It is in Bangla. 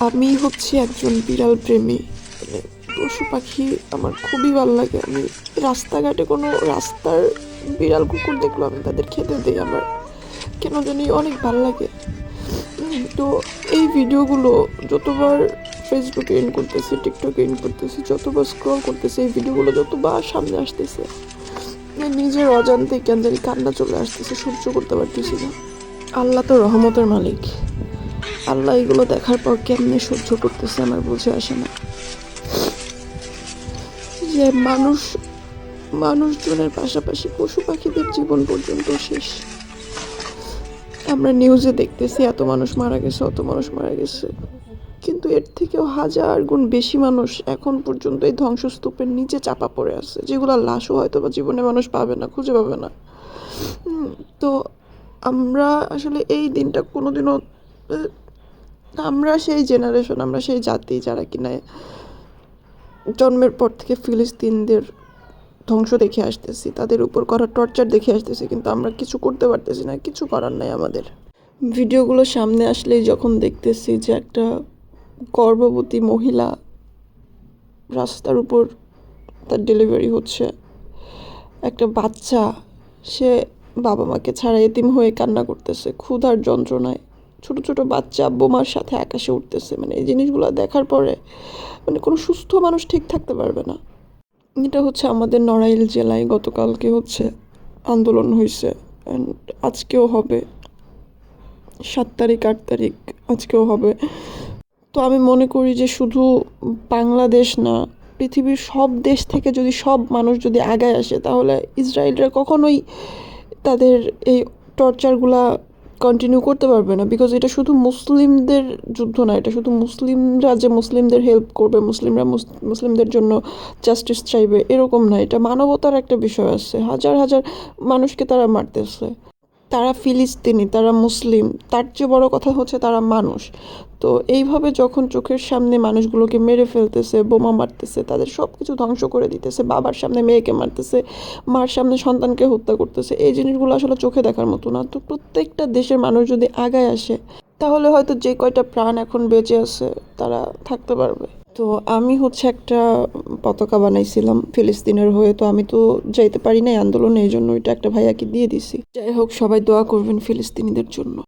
আমি হচ্ছি একজন বিড়াল প্রেমী। মানে পশু পাখি আমার খুবই ভালো লাগে। আমি রাস্তাঘাটে কোনো রাস্তার বিড়াল কুকুর দেখলো আমি তাদের খেতে দিই। আমার কেন জানি অনেক ভালো লাগে। তো এই ভিডিওগুলো যতবার ফেসবুকে ইন করতেছি, টিকটকে ইন করতেছি, যতবার স্ক্রল করতেছি, এই ভিডিওগুলো যতবার সামনে আসতেছে, নিজের অজান্তে কেন জানি কান্না চলে আসতেছে, সহ্য করতে পারতেছি না। আল্লাহ তো রহমতের মালিক। আল্লাহ এগুলো দেখার পর কেমনে সহ্য করতেছে আমার বুঝে আসে না। যে মানুষজনের পাশাপাশি পশু পাখিদের জীবন পর্যন্ত শেষ। আমরা নিউজে দেখতেছি এত মানুষ মারা গেছে, অত মানুষ মারা গেছে, কিন্তু এর থেকেও হাজার গুণ বেশি মানুষ এখন পর্যন্ত এই ধ্বংসস্তূপের নিচে চাপা পড়ে আছে, যেগুলো লাশও হয়তো বা জীবনে মানুষ পাবে না, খুঁজে পাবে না। তো আমরা আসলে এই দিনটা কোনোদিনও, আমরা সেই জেনারেশন, আমরা সেই জাতি যারা কিনা জন্মের পর থেকে ফিলিস্তিনদের ধ্বংস দেখে আসতেছি, তাদের উপর করা টর্চার দেখে আসতেছি, কিন্তু আমরা কিছু করতে পারতেছি না, কিছু করার নাই আমাদের। ভিডিওগুলো সামনে আসলেই যখন দেখতেছি যে একটা গর্ভবতী মহিলা রাস্তার উপর তার ডেলিভারি হচ্ছে, একটা বাচ্চা সে বাবা মাকে ছাড়া এতিম হয়ে কান্না করতেছে ক্ষুধার যন্ত্রণায়, ছোট ছোট বাচ্চা বোমার সাথে আকাশে উঠতেছে, মানে এই জিনিসগুলো দেখার পরে মানে কোনো সুস্থ মানুষ ঠিক থাকতে পারবে না। এটা হচ্ছে আমাদের নড়াইল জেলায় গতকালকে হচ্ছে আন্দোলন হয়েছে, অ্যান্ড আজকেও হবে, 7 তারিখ 8 তারিখ আজকেও হবে। তো আমি মনে করি যে শুধু বাংলাদেশ না, পৃথিবীর সব দেশ থেকে যদি সব মানুষ যদি আগায় আসে, তাহলে ইসরায়েলরা কখনোই তাদের এই টর্চারগুলা কন্টিনিউ করতে পারবে না। বিকজ এটা শুধু মুসলিমদের যুদ্ধ না, এটা শুধু মুসলিমরা যে মুসলিমদের হেল্প করবে, মুসলিমরা মুসলিমদের জন্য জাস্টিস চাইবে এরকম না, এটা মানবতার একটা বিষয় আছে। হাজার হাজার মানুষকে তারা মারতেছে, তারা ফিলিস্তিনি, তারা মুসলিম, তার চেয়ে বড় কথা হচ্ছে তারা মানুষ। তো এইভাবে যখন চোখের সামনে মানুষগুলোকে মেরে ফেলতেছে, বোমা মারতেছে, তাদের সব কিছু ধ্বংস করে দিতেছে, বাবার সামনে মেয়েকে মারতেছে, মার সামনে সন্তানকে হত্যা করতেছে, এই জিনিসগুলো আসলে চোখে দেখার মতো না। তো প্রত্যেকটা দেশের মানুষ যদি আগায় আসে, তাহলে হয়তো যে কয়টা প্রাণ এখন বেঁচে আছে তারা থাকতে পারবে। তো আমি হচ্ছে একটা পতাকা বানাইছিলাম ফিলিস্তিনের হয়ে। তো আমি তো যাইতে পারি নাই আন্দোলনে, এই জন্য ওইটা একটা ভাইয়াকে দিয়ে দিছি। যাই হোক, সবাই দোয়া করবেন ফিলিস্তিনিদের জন্য।